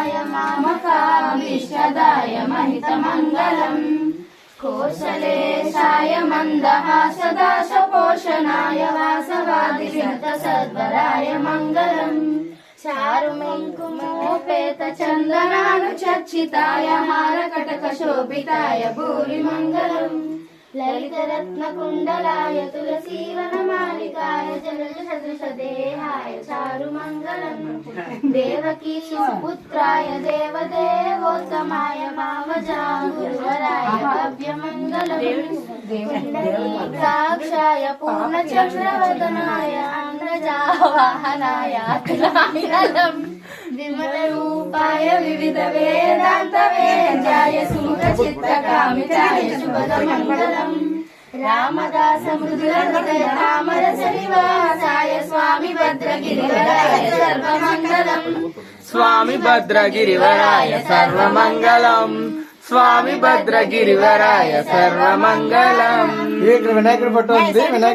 శ్రీనివాసాయ మామకాభీష్టదాయ महितमङ्गलम् कोसलेशाय मन्दहासदासपोषणाय वासवादिविहतसद्वराय मङ्गलम् चारुमङ्कुमोपेत चन्दनानुचर्चिताय हारकटकशोभिताय भूरि मङ्गलम् ललितरत्नकुण्डलाय तुलसीवनमालिकाय जलजसदृशदेहाय चारुमङ्गलम् देवकी सुपुत्राय देवदेवोत्तमाय भावजागुरुवराय भव्यमङ्गलम् साक्षाय पूर्णचक्रवदनाय अङ्गजावाहनाय अतुलामिनलम् विमलरूपाय विविधवेदान्तवेद्याय सुमुखचित्तकामिताय शुभदमङ्गलम् रामदासमृदुरहृदय रामरसनिवासाय स्वामी भद्रगिरिवराय सर्वमङ्गलम् स्वामी भद्रगिरिवराय सर्वमङ्गलम् स्वामी भद्रगिरिवराय सर्वमङ्गलम्. వినాయకుడి ఫోటో ఉంది. వినాయకుడు